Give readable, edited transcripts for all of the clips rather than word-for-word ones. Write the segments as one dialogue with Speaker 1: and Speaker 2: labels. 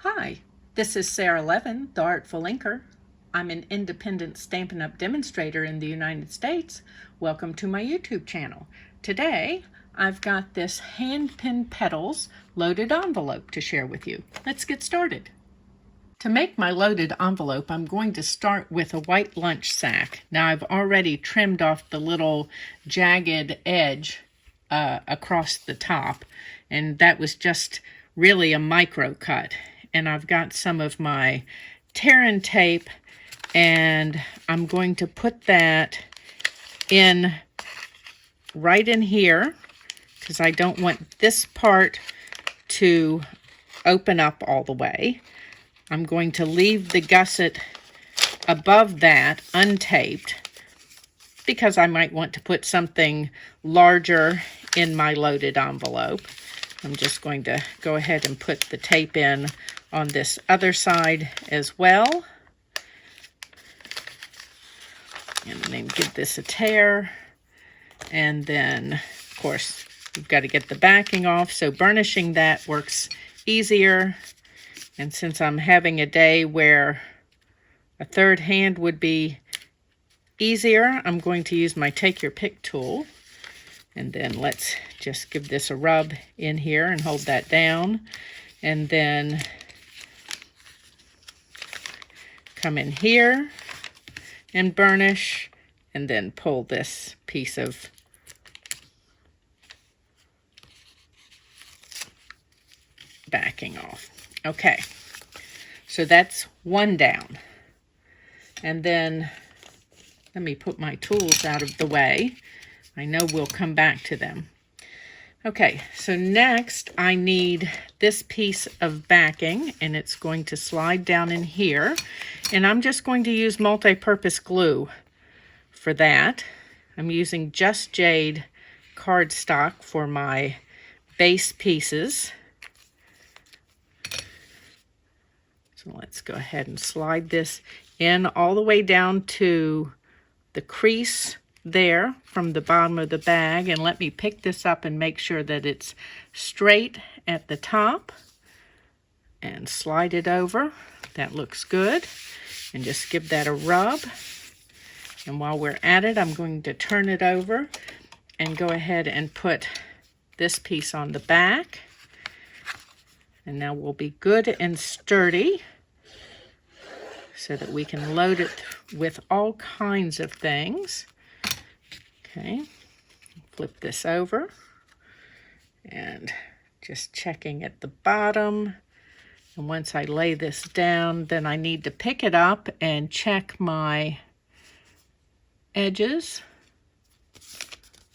Speaker 1: Hi, this is Sara Levin, the Artful Inker. I'm an independent Stampin' Up! Demonstrator in the United States. Welcome to my YouTube channel. Today, I've got this Hand Penned Petals loaded envelope to share with you. Let's get started. To make my loaded envelope, I'm going to start with a white lunch sack. Now, I've already trimmed off the little jagged edge across the top, and that was just really a micro cut. And I've got some of my tear and tape, and I'm going to put that in right in here because I don't want this part to open up all the way. I'm going to leave the gusset above that untaped because I might want to put something larger in my loaded envelope. I'm just going to go ahead and put the tape in on this other side as well. And then give this a tear. And then, of course, you've got to get the backing off. So burnishing that works easier. And since I'm having a day where a third hand would be easier, I'm going to use my Take Your Pick tool. And then let's just give this a rub in here and hold that down. And then come in here and burnish, and then pull this piece of backing off. Okay, so that's one down. And then let me put my tools out of the way. I know we'll come back to them. Okay, so next I need this piece of backing, and it's going to slide down in here. And I'm just going to use multi-purpose glue for that. I'm using Just Jade cardstock for my base pieces. So let's go ahead and slide this in all the way down to the crease there from the bottom of the bag, and let me pick this up and make sure that it's straight at the top and slide it over. That looks good. And just give that a rub. And while we're at it, I'm going to turn it over and go ahead and put this piece on the back. And now we'll be good and sturdy so that we can load it with all kinds of things. Okay, flip this over and just checking at the bottom. And once I lay this down, then I need to pick it up and check my edges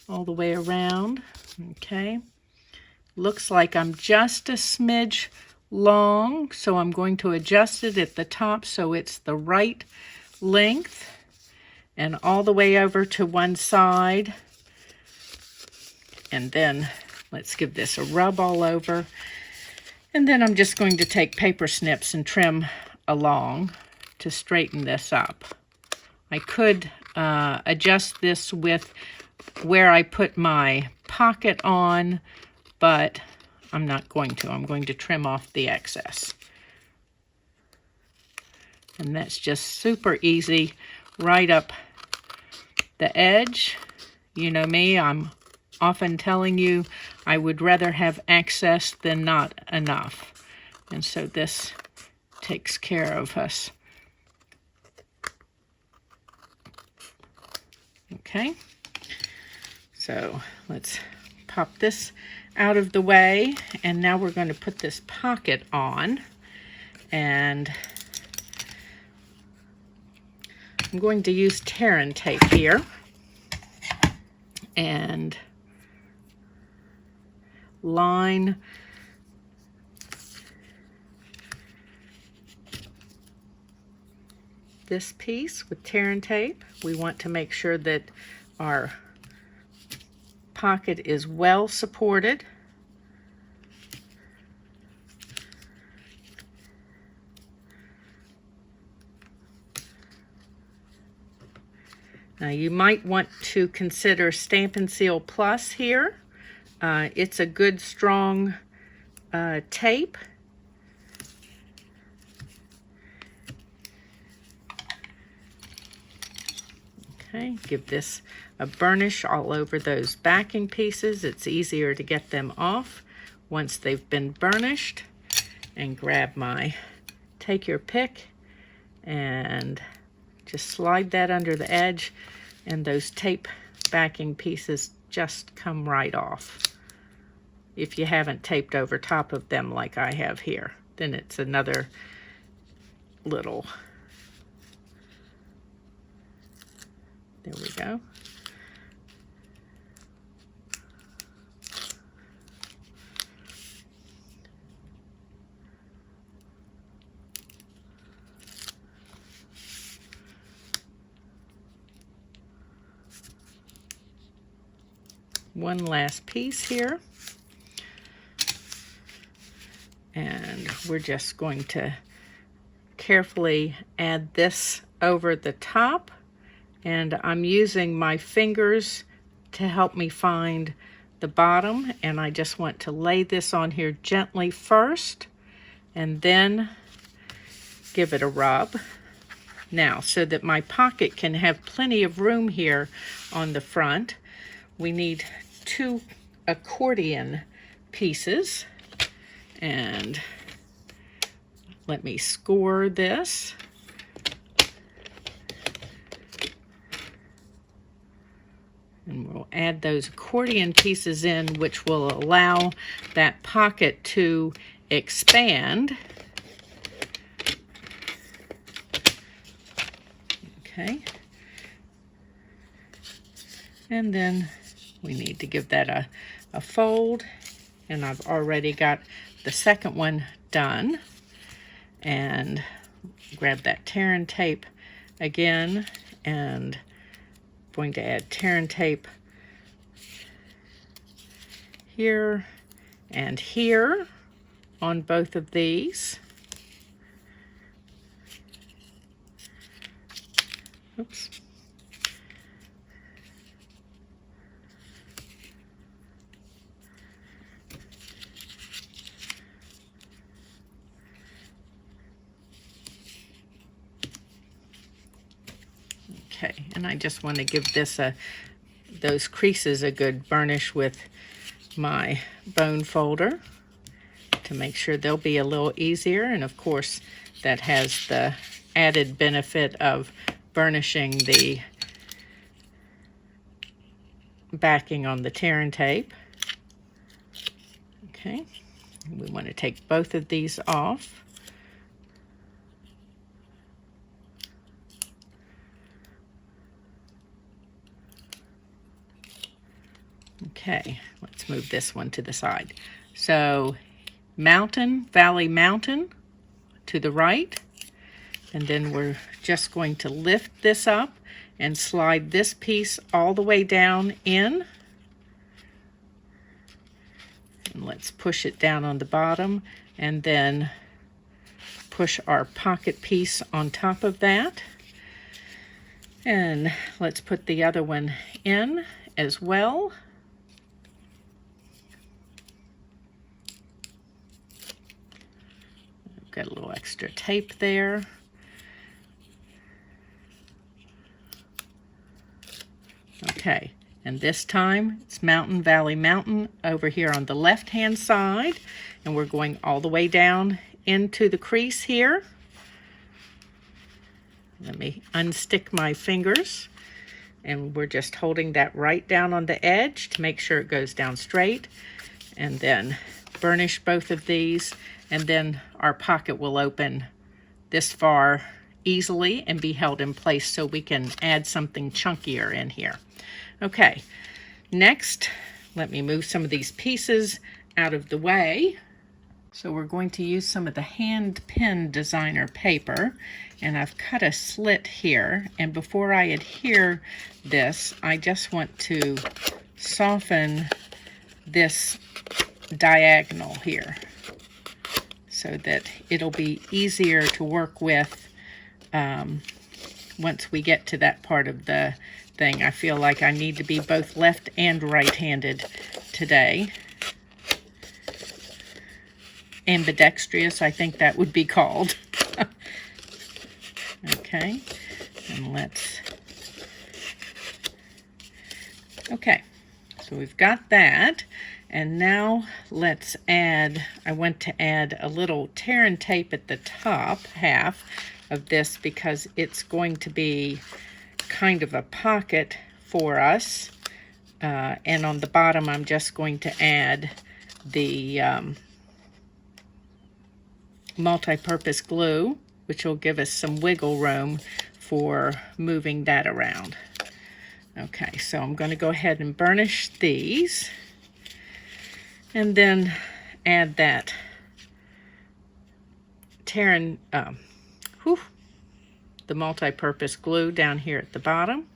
Speaker 1: all the way around. Okay, looks like I'm just a smidge long, so I'm going to adjust it at the top so it's the right length. And all the way over to one side. And then let's give this a rub all over. And then I'm just going to take paper snips and trim along to straighten this up. I could adjust this with where I put my pocket on, but I'm not going to. I'm going to trim off the excess. And that's just super easy, right up the edge. You know me, I'm often telling you I would rather have excess than not enough. And so this takes care of us. Okay, so let's pop this out of the way. And now we're going to put this pocket on. And I'm going to use tear and tape here and line this piece with tear and tape. We want to make sure that our pocket is well supported. Now you might want to consider Stampin' Seal Plus here. It's a good strong tape. Okay, give this a burnish all over those backing pieces. It's easier to get them off once they've been burnished. And grab my, take your pick and just slide that under the edge, and those tape backing pieces just come right off. If you haven't taped over top of them like I have here, then it's another little, there we go. One last piece here, and we're just going to carefully add this over the top, and I'm using my fingers to help me find the bottom, and I just want to lay this on here gently first and then give it a rub. Now, so that my pocket can have plenty of room here on the front, we need 2 accordion pieces, and let me score this. And we'll add those accordion pieces in, which will allow that pocket to expand. Okay. And then we need to give that a fold, and I've already got the second one done. And grab that tear and tape again, and going to add tear and tape here and here on both of these. Oops. Okay, and I just want to give this those creases a good burnish with my bone folder to make sure they'll be a little easier. And of course, that has the added benefit of burnishing the backing on the tear and tape. Okay, we want to take both of these off. Okay, let's move this one to the side. So mountain, valley, mountain to the right, and then we're just going to lift this up and slide this piece all the way down in. And let's push it down on the bottom, and then push our pocket piece on top of that. And let's put the other one in as well. Got a little extra tape there. Okay, and this time it's mountain, valley, mountain over here on the left-hand side, and we're going all the way down into the crease here. Let me unstick my fingers, and we're just holding that right down on the edge to make sure it goes down straight, and then burnish both of these, and then our pocket will open this far easily and be held in place so we can add something chunkier in here. Okay, next, let me move some of these pieces out of the way. So we're going to use some of the Hand Penned designer paper, and I've cut a slit here, and before I adhere this, I just want to soften this diagonal here so that it'll be easier to work with once we get to that part of the thing. I feel like I need to be both left and right-handed today. Ambidextrous, I think that would be called. Okay, and let's Okay, so we've got that. And now let's add, I want to add a little tear and tape at the top half of this because it's going to be kind of a pocket for us. And on the bottom, I'm just going to add the multi-purpose glue, which will give us some wiggle room for moving that around. Okay, so I'm going to go ahead and burnish these and then add that the multi-purpose glue down here at the bottom.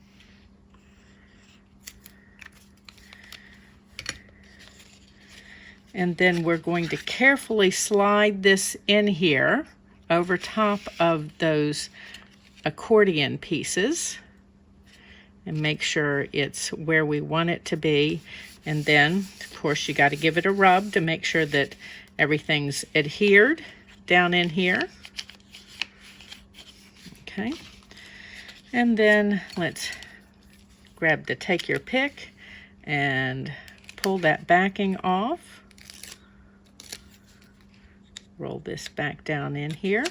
Speaker 1: And then we're going to carefully slide this in here over top of those accordion pieces and make sure it's where we want it to be. And then, of course, you got to give it a rub to make sure that everything's adhered down in here. Okay. And then let's grab the take your pick and pull that backing off. Roll this back down in here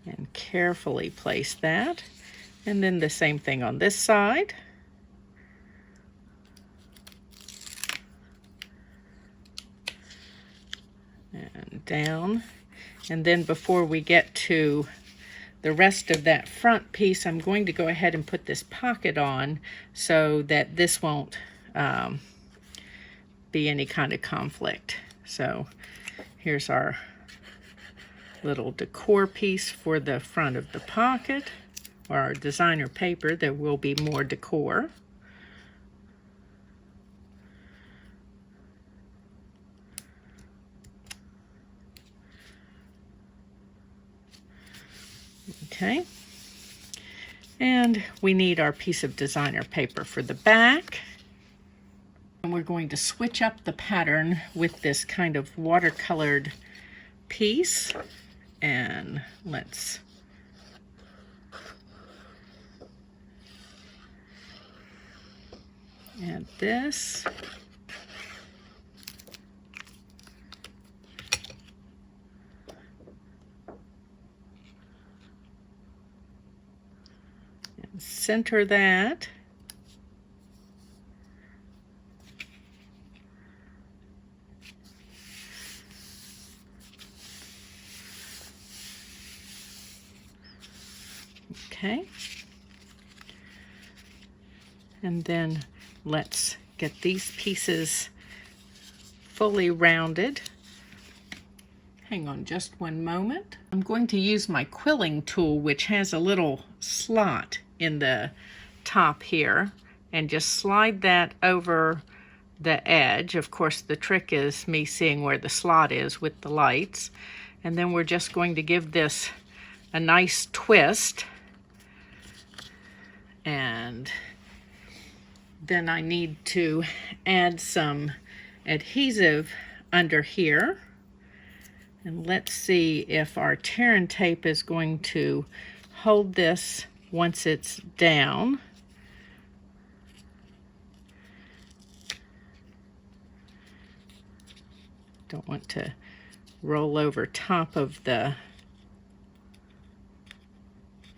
Speaker 1: and carefully place that. And then the same thing on this side. And down. And then before we get to the rest of that front piece, I'm going to go ahead and put this pocket on so that this won't be any kind of conflict. So here's our little decor piece for the front of the pocket, or our designer paper. There will be more decor. Okay. And we need our piece of designer paper for the back. And we're going to switch up the pattern with this kind of watercolored piece. And let's add this. And center that. Okay, and then let's get these pieces fully rounded. Hang on just one moment. I'm going to use my quilling tool, which has a little slot in the top here, and just slide that over the edge. Of course, the trick is me seeing where the slot is with the lights. And then we're just going to give this a nice twist. And then I need to add some adhesive under here. And let's see if our tear and tape is going to hold this once it's down. Don't want to roll over top of the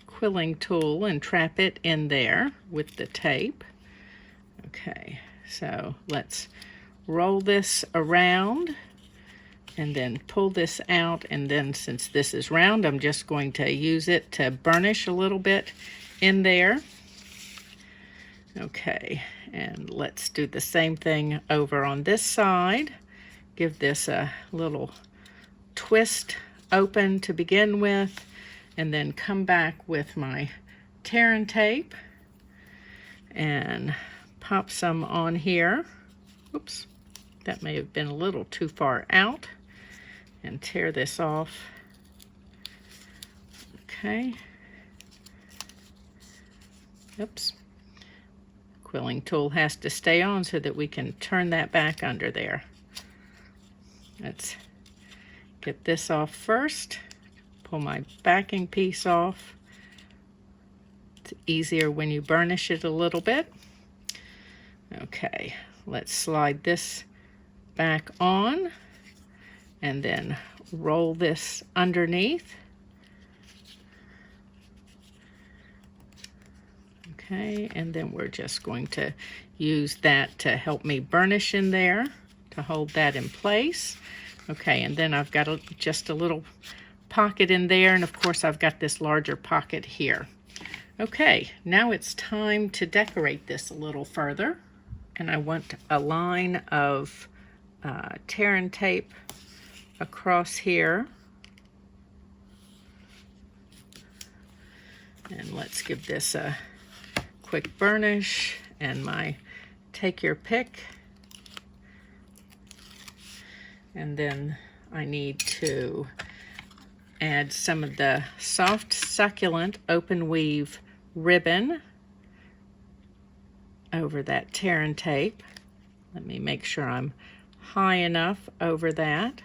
Speaker 1: quilling tool and trap it in there with the tape. Okay, so let's roll this around and then pull this out, and then since this is round, I'm just going to use it to burnish a little bit in there. Okay, and let's do the same thing over on this side. Give this a little twist open to begin with, and then come back with my tear and tape and pop some on here. Oops, that may have been a little too far out. And tear this off. Okay. Oops. Quilling tool has to stay on so that we can turn that back under there. Let's get this off first. Pull my backing piece off. It's easier when you burnish it a little bit. Okay, let's slide this back on and then roll this underneath. Okay, and then we're just going to use that to help me burnish in there to hold that in place. Okay, and then I've got just a little pocket in there, and of course I've got this larger pocket here. Okay, now it's time to decorate this a little further, and I want a line of tear and tape across here. And let's give this a quick burnish and my take your pick. And then I need to add some of the soft succulent open weave ribbon over that tear and tape. Let me make sure I'm high enough over that.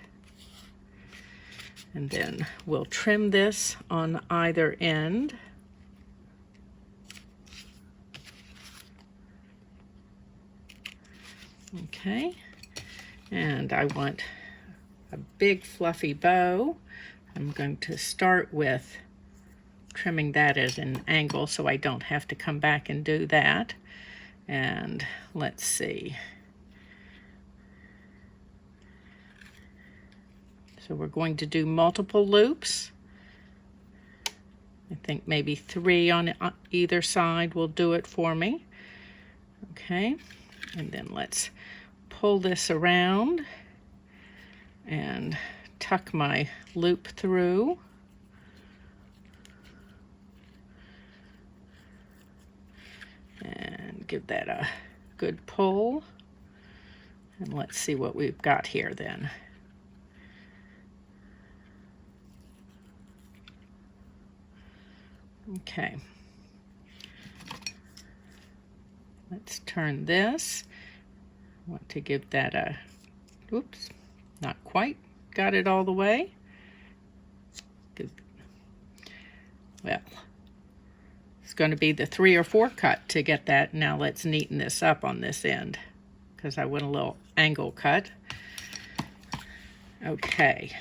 Speaker 1: And then we'll trim this on either end. Okay, and I want a big fluffy bow. I'm going to start with trimming that at an angle so I don't have to come back and do that. And let's see. So we're going to do multiple loops. I think maybe 3 on either side will do it for me. Okay, and then let's pull this around and tuck my loop through. And give that a good pull. And let's see what we've got here then. Okay. Let's turn this. I want to give that a, oops, not quite got it all the way. Good. Well, it's going to be the 3 or 4 cut to get that. Now let's neaten this up on this end because I want a little angle cut. Okay.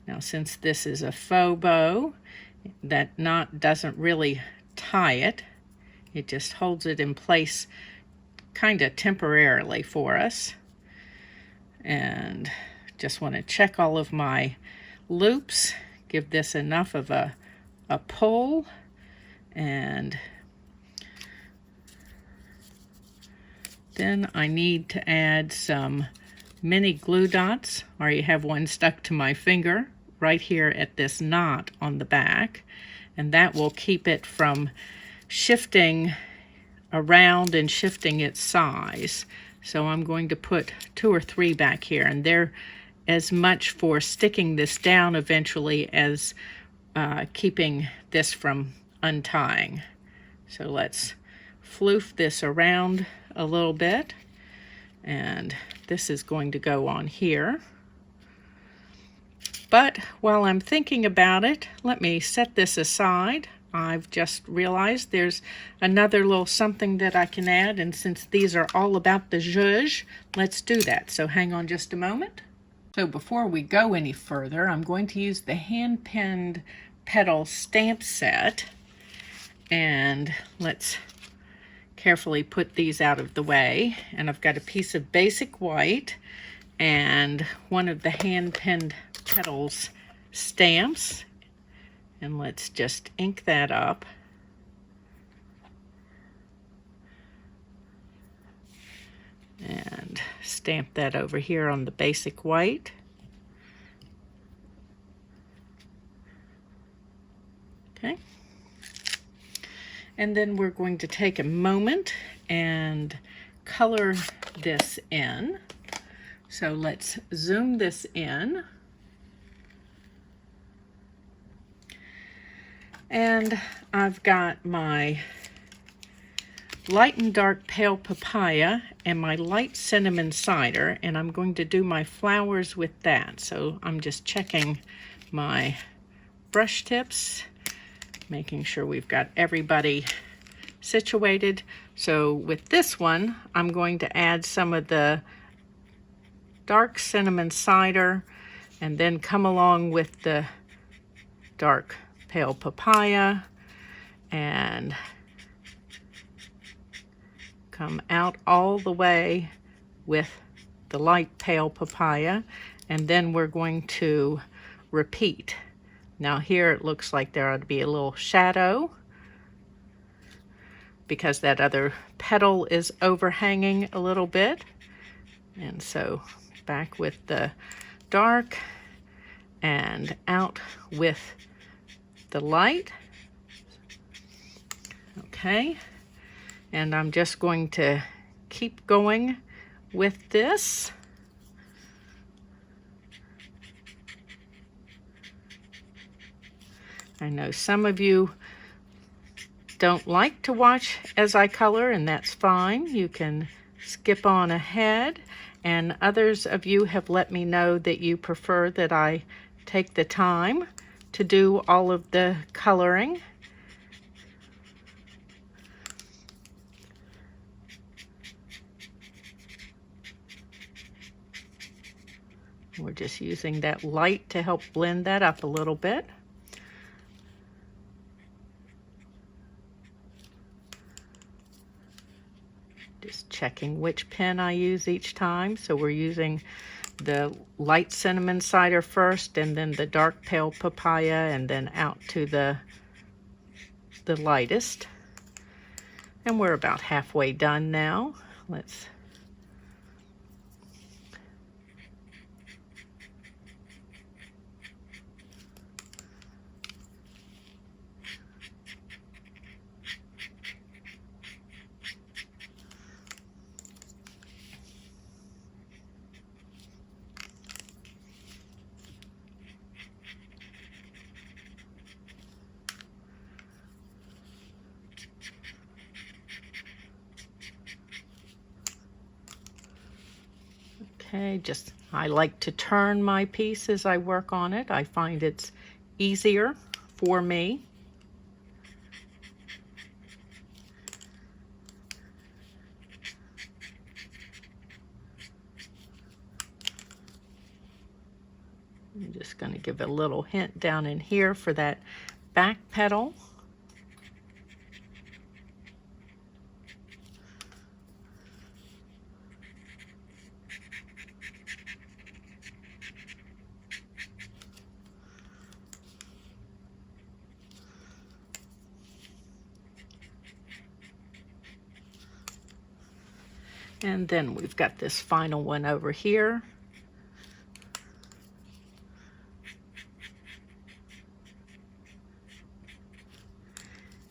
Speaker 1: Now since this is a faux bow, that knot doesn't really tie it. It just holds it in place kind of temporarily for us. And just want to check all of my loops, give this enough of a pull, and then I need to add some mini glue dots, or you have one stuck to my finger right here at this knot on the back, and that will keep it from shifting around and shifting its size. So I'm going to put 2 or 3 back here, and they're as much for sticking this down eventually as keeping this from untying. So let's floof this around a little bit, and this is going to go on here. But while I'm thinking about it, let me set this aside. I've just realized there's another little something that I can add, and since these are all about the zhuzh, let's do that. So hang on just a moment. So before we go any further, I'm going to use the Hand Penned Petals stamp set, and let's carefully put these out of the way. And I've got a piece of basic white and one of the Hand Penned Petals stamps. And let's just ink that up. And stamp that over here on the basic white. Okay. And then we're going to take a moment and color this in. So let's zoom this in. And I've got my light and dark pale papaya and my light cinnamon cider, and I'm going to do my flowers with that. So I'm just checking my brush tips, making sure we've got everybody situated. So with this one, I'm going to add some of the dark cinnamon cider and then come along with the dark pale papaya and come out all the way with the light pale papaya, and then we're going to repeat. Now here it looks like there ought to be a little shadow because that other petal is overhanging a little bit. And so back with the dark and out with the light. Okay, and I'm just going to keep going with this. I know some of you don't like to watch as I color, and that's fine. You can skip on ahead, and others of you have let me know that you prefer that I take the time to do all of the coloring. We're just using that light to help blend that up a little bit. Just checking which pen I use each time. So we're using the light cinnamon cider first, and then the dark pale papaya, and then out to the lightest. And we're about halfway done now. Let's just, I like to turn my piece as I work on it. I find it's easier for me. I'm just going to give a little hint down in here for that back petal. And then we've got this final one over here.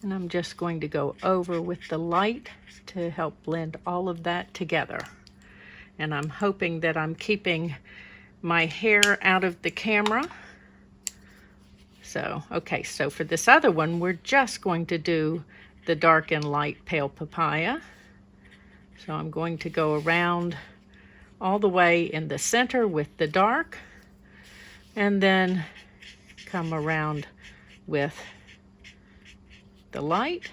Speaker 1: And I'm just going to go over with the light to help blend all of that together. And I'm hoping that I'm keeping my hair out of the camera. So, okay, so for this other one, we're just going to do the dark and light pale papaya. So I'm going to go around all the way in the center with the dark, and then come around with the light.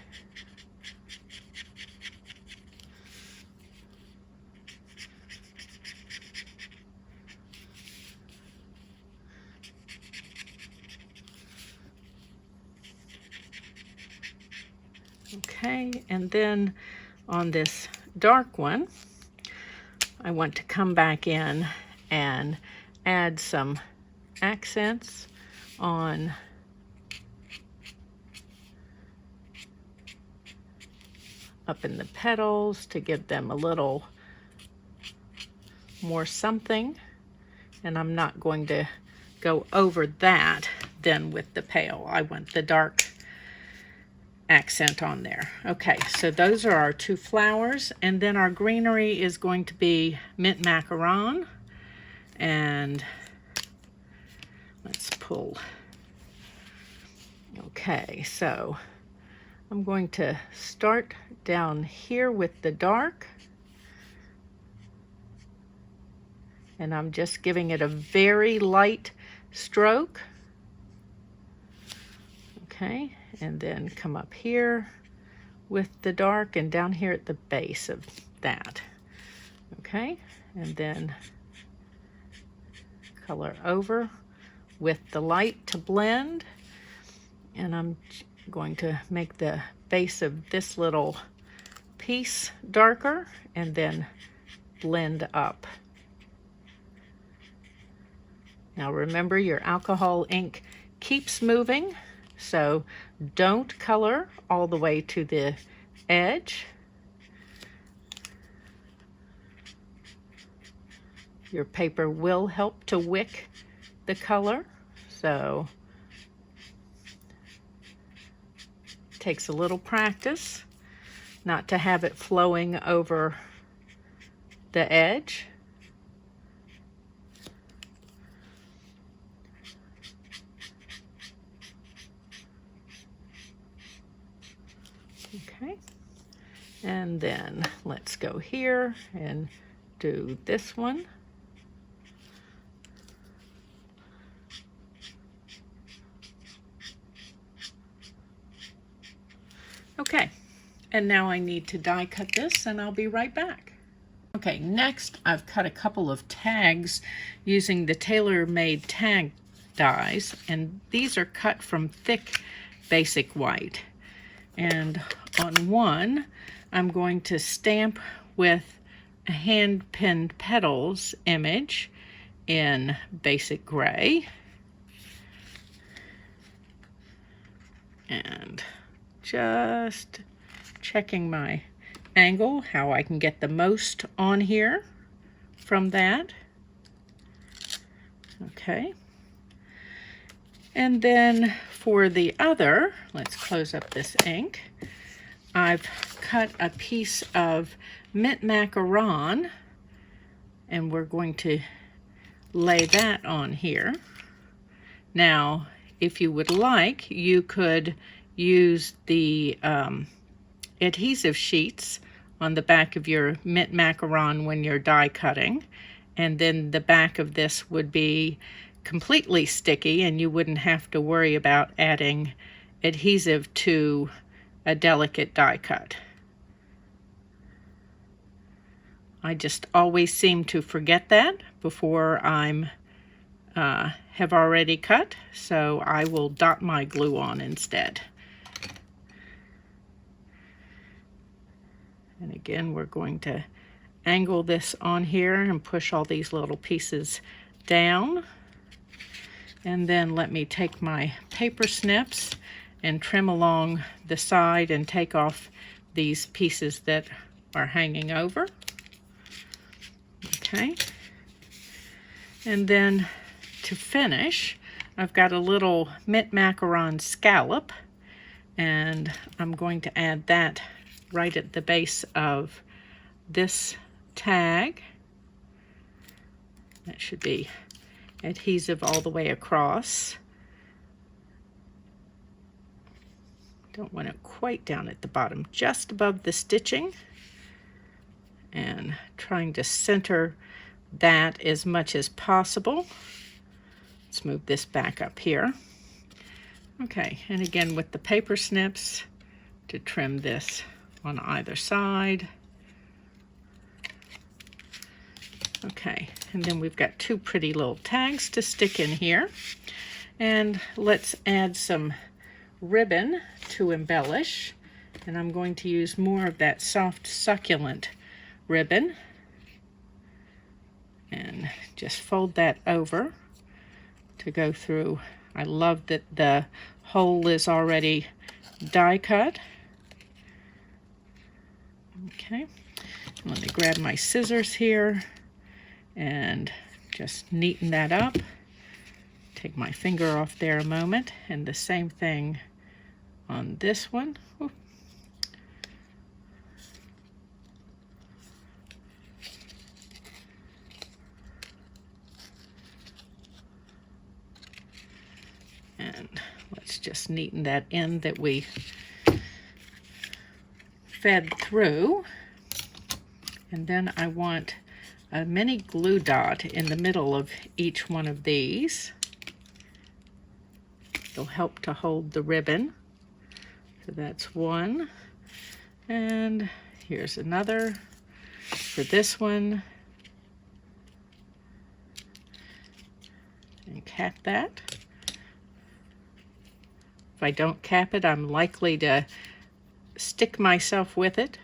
Speaker 1: Okay, and then on this dark one, I want to come back in and add some accents on up in the petals to give them a little more something. And I'm not going to go over that then with the pale. I want the dark accent on there. Okay, so those are our two flowers, and then our greenery is going to be mint macaron. And let's pull. Okay, so I'm going to start down here with the dark, and I'm just giving it a very light stroke. Okay, and then come up here with the dark and down here at the base of that. Okay, and then color over with the light to blend. And I'm going to make the base of this little piece darker and then blend up. Now remember, your alcohol ink keeps moving, so don't color all the way to the edge. Your paper will help to wick the color, so it takes a little practice not to have it flowing over the edge. Okay, and then let's go here and do this one. Okay, and now I need to die cut this, and I'll be right back. Okay, next I've cut a couple of tags using the tailor-made tag dies, and these are cut from thick basic white. And on one, I'm going to stamp with a Hand Penned Petals image in basic gray. And just checking my angle, how I can get the most on here from that. Okay. And then for the other, let's close up this ink. I've cut a piece of mint macaron, and we're going to lay that on here. Now, if you would like, you could use the adhesive sheets on the back of your mint macaron when you're die cutting, and then the back of this would be completely sticky and you wouldn't have to worry about adding adhesive to a delicate die cut. I just always seem to forget that before I'm have already cut, so I will dot my glue on instead. And again, we're going to angle this on here and push all these little pieces down. And then let me take my paper snips and trim along the side and take off these pieces that are hanging over. Okay. And then to finish, I've got a little mint macaron scallop, and I'm going to add that right at the base of this tag. That should be adhesive all the way across. Don't want it quite down at the bottom, just above the stitching, and trying to center that as much as possible. Let's move this back up here. Okay, and again with the paper snips to trim this on either side. Okay, and then we've got two pretty little tags to stick in here. And let's add some ribbon to embellish. And I'm going to use more of that soft succulent ribbon. And just fold that over to go through. I love that the hole is already die cut. Okay, let me grab my scissors here and just neaten that up. Take my finger off there a moment, and the same thing on this one. Ooh. And let's just neaten that end that we fed through. And then I want a mini glue dot in the middle of each one of these. It'll help to hold the ribbon. So that's one. And here's another for this one. And cap that. If I don't cap it, I'm likely to stick myself with it.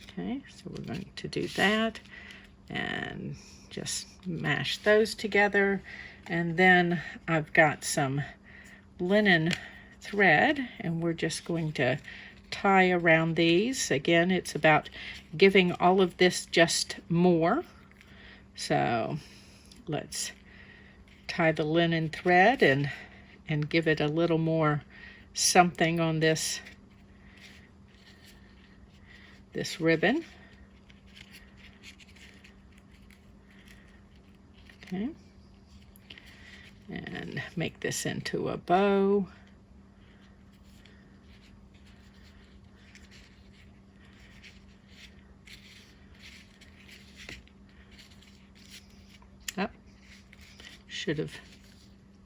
Speaker 1: Okay, so we're going to do that and just mash those together. And then I've got some linen thread, and we're just going to tie around these. Again, it's about giving all of this just more. So let's tie the linen thread and give it a little more something on this ribbon. Okay. And make this into a bow. Oh, should have,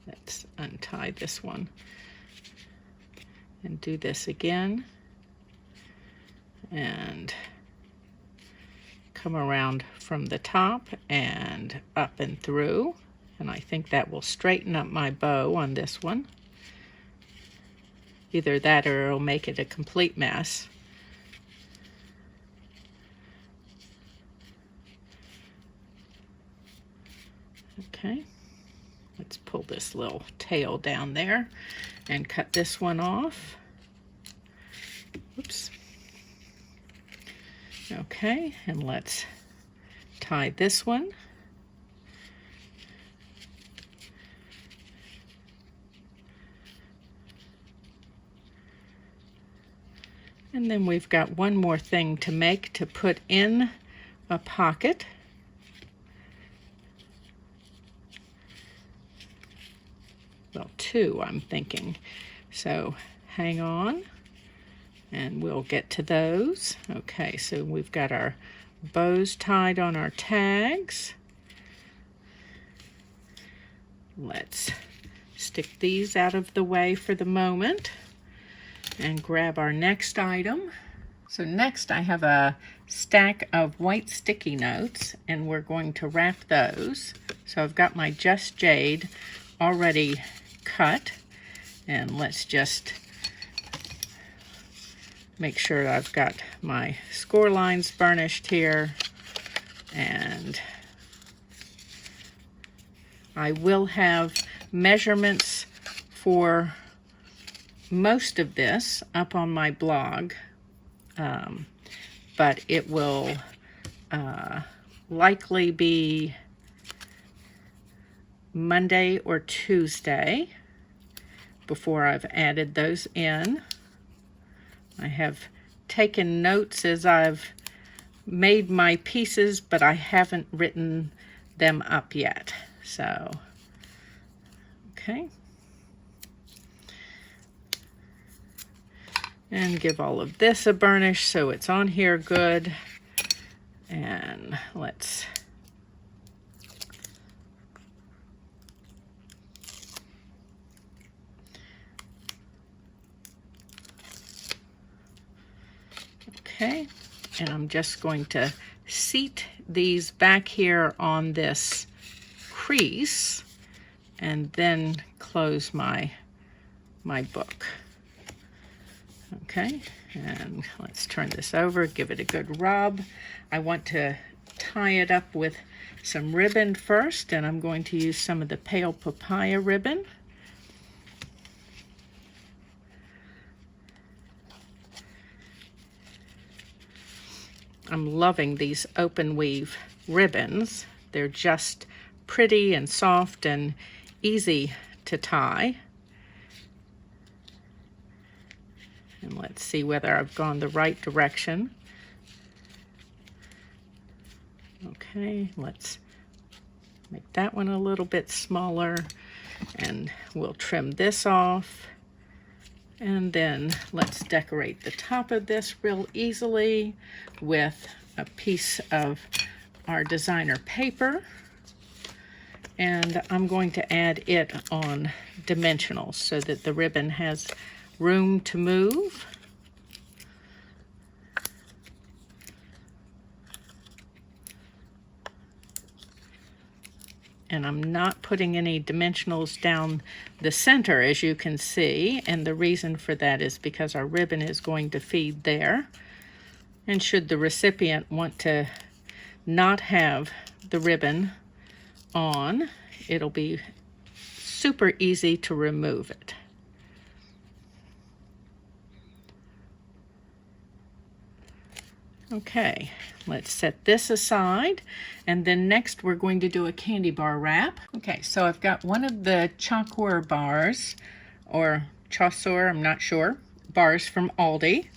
Speaker 1: let's untie this one and do this again. And come around from the top and up and through. And I think that will straighten up my bow on this one. Either that or it'll make it a complete mess. Okay, let's pull this little tail down there and cut this one off. Oops. Okay, and let's tie this one. And then we've got one more thing to make to put in a pocket. Well, two, I'm thinking. So hang on, and we'll get to those. Okay, so we've got our bows tied on our tags. Let's stick these out of the way for the moment and grab our next item. So next I have a stack of white sticky notes, and we're going to wrap those. So I've got my Just Jade already cut, and let's just make sure I've got my score lines burnished here. And I will have measurements for most of this up on my blog, but it will likely be Monday or Tuesday before I've added those in. I have taken notes as I've made my pieces, but I haven't written them up yet. So, okay. And give all of this a burnish so it's on here good. And let's okay, and I'm just going to seat these back here on this crease and then close my book. Okay, and let's turn this over, give it a good rub. I want to tie it up with some ribbon first, and I'm going to use some of the pale papaya ribbon. I'm loving these open weave ribbons. They're just pretty and soft and easy to tie. And let's see whether I've gone the right direction. Okay, let's make that one a little bit smaller, and we'll trim this off. And then let's decorate the top of this real easily with a piece of our designer paper. And I'm going to add it on dimensionals so that the ribbon has room to move. And I'm not putting any dimensionals down the center, as you can see. And the reason for that is because our ribbon is going to feed there. And should the recipient want to not have the ribbon on, it'll be super easy to remove it. Okay, let's set this aside, and then next we're going to do a candy bar wrap. Okay, so I've got one of the Chocor bars, or Chaucer, I'm not sure, bars from Aldi,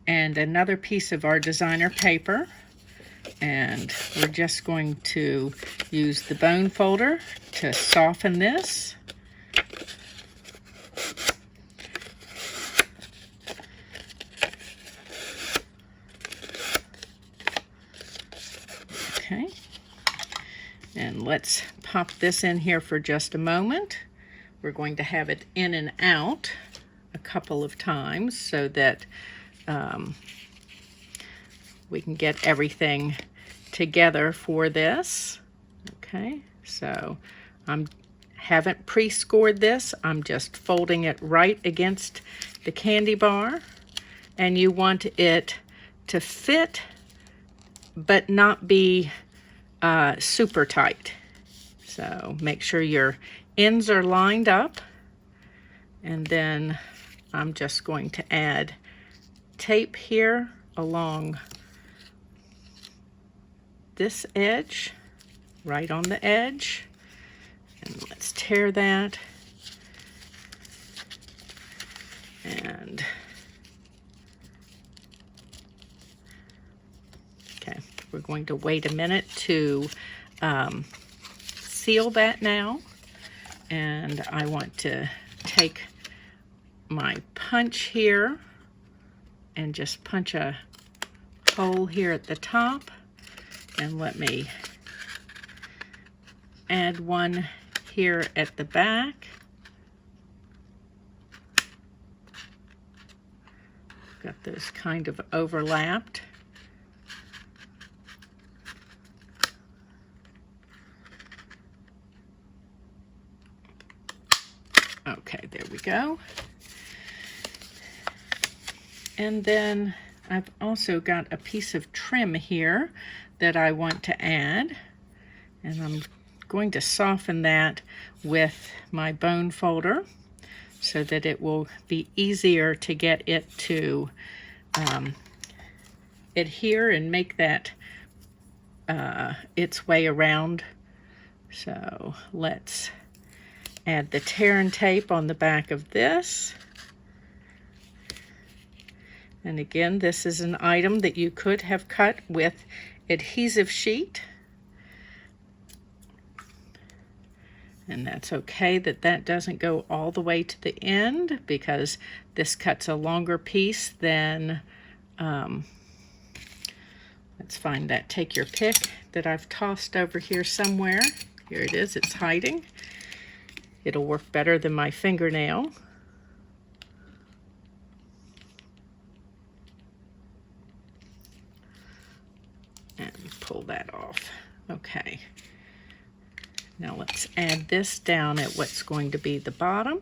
Speaker 1: and another piece of our designer paper. And we're just going to use the bone folder to soften this. Okay, and let's pop this in here for just a moment. We're going to have it in and out a couple of times so that we can get everything together for this. Okay, so I haven't pre-scored this. I'm just folding it right against the candy bar, and you want it to fit but not be super tight. So make sure your ends are lined up, and then I'm just going to add tape here along this edge, right on the edge, and let's tear that. And okay, we're going to wait a minute to seal that now, and I want to take my punch here and just punch a hole here at the top, and let me add one here at the back. Got those kind of overlapped. Okay, there we go. And then I've also got a piece of trim here that I want to add, and I'm going to soften that with my bone folder so that it will be easier to get it to adhere and make that its way around. So let's add the tear and tape on the back of this. And again, this is an item that you could have cut with adhesive sheet. And that's okay that that doesn't go all the way to the end, because this cuts a longer piece than, let's find that take your pick that I've tossed over here somewhere. Here it is, it's hiding. It'll work better than my fingernail. And pull that off. Okay. Now let's add this down at what's going to be the bottom.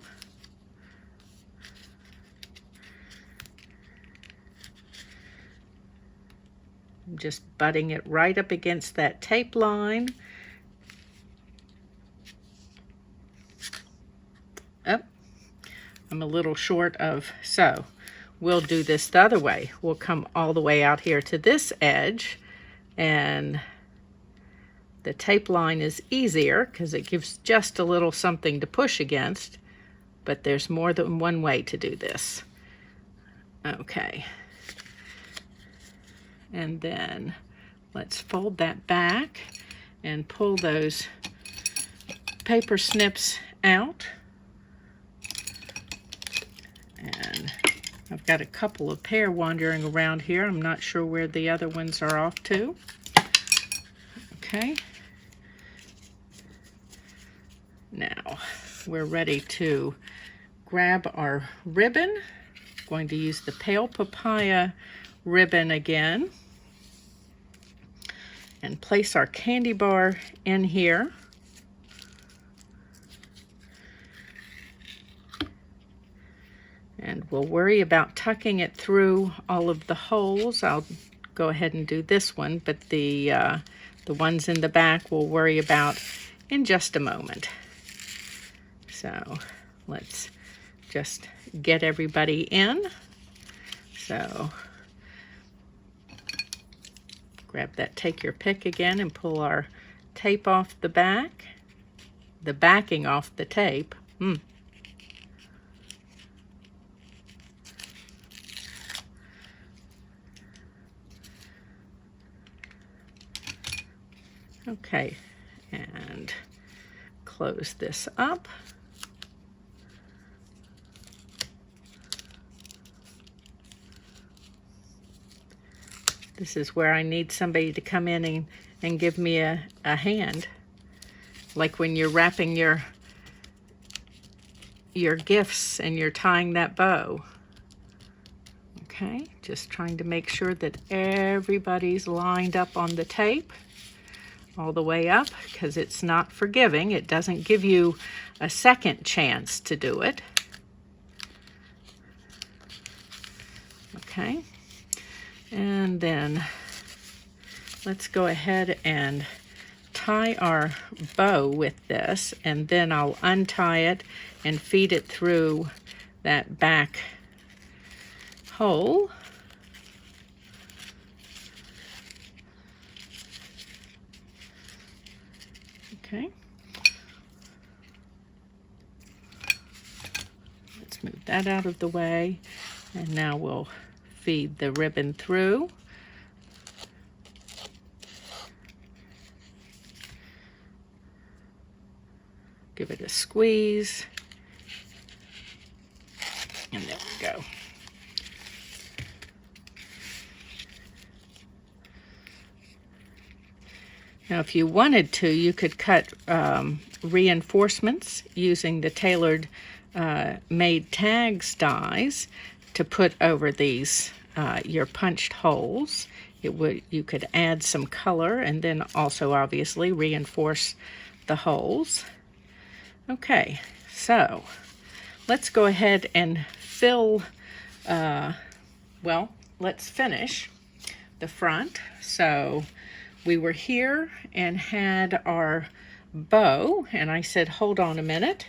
Speaker 1: I'm just butting it right up against that tape line. Oh, I'm a little short of, so we'll do this the other way. We'll come all the way out here to this edge, and the tape line is easier because it gives just a little something to push against, but there's more than one way to do this. Okay. And then let's fold that back and pull those paper snips out. And I've got a couple of pair wandering around here. I'm not sure where the other ones are off to. Okay. Now we're ready to grab our ribbon. Going to use the Pale Papaya ribbon again and place our candy bar in here. we'll worry about tucking it through all of the holes. I'll go ahead and do this one, but the ones in the back we'll worry about in just a moment. So let's just get everybody in. So grab that take your pick again and pull our tape off the back, the backing off the tape. Okay, and close this up. This is where I need somebody to come in and give me a hand. Like when you're wrapping your gifts and you're tying that bow. Okay, just trying to make sure that everybody's lined up on the tape all the way up, because it's not forgiving. It doesn't give you a second chance to do it. Okay, and then let's go ahead and tie our bow with this, and then I'll untie it and feed it through that back hole. Okay. Let's move that out of the way, and now we'll feed the ribbon through. Give it a squeeze, and there we go. Now, if you wanted to, you could cut reinforcements using the tailored made tags dies to put over these your punched holes. You could add some color and then also obviously reinforce the holes. Okay, so let's go ahead and fill. Well, let's finish the front. So we were here and had our bow, and I said, hold on a minute.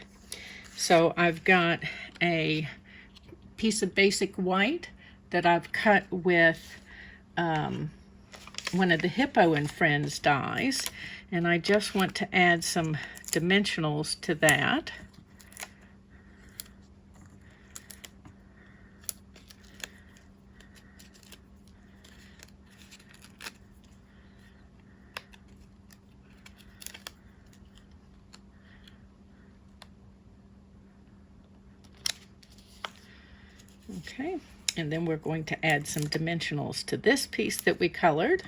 Speaker 1: So I've got a piece of basic white that I've cut with one of the Hippo and Friends dies, and I just want to add some dimensionals to that. Okay, and then we're going to add some dimensionals to this piece that we colored.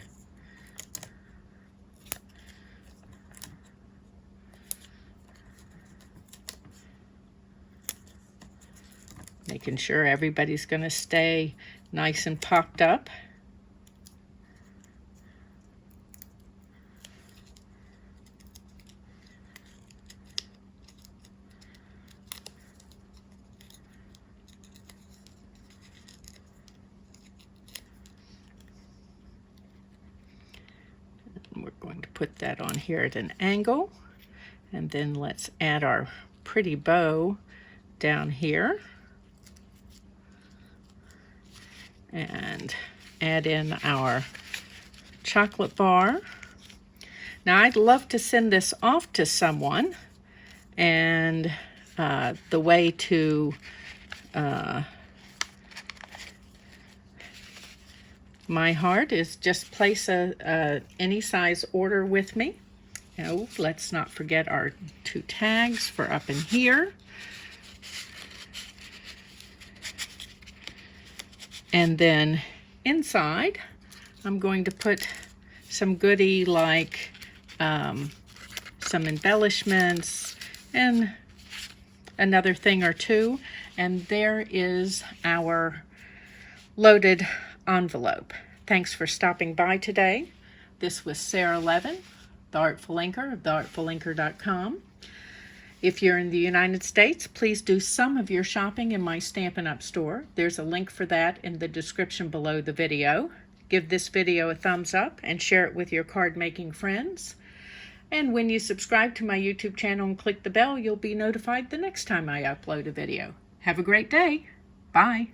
Speaker 1: Making sure everybody's going to stay nice and popped up. We're going to put that on here at an angle, and then let's add our pretty bow down here and add in our chocolate bar. Now I'd love to send this off to someone, and the way to my heart is just place a any size order with me. Oh, let's not forget our 2 tags for up in here. And then inside, I'm going to put some goodie like some embellishments and another thing or two. And there is our loaded envelope. Thanks for stopping by today. This was Sara Levin, the Artful Inker of theartfulinker.com. If you're in the United States, please do some of your shopping in my Stampin' Up! Store. There's a link for that in the description below the video. Give this video a thumbs up and share it with your card-making friends. And when you subscribe to my YouTube channel and click the bell, you'll be notified the next time I upload a video. Have a great day. Bye.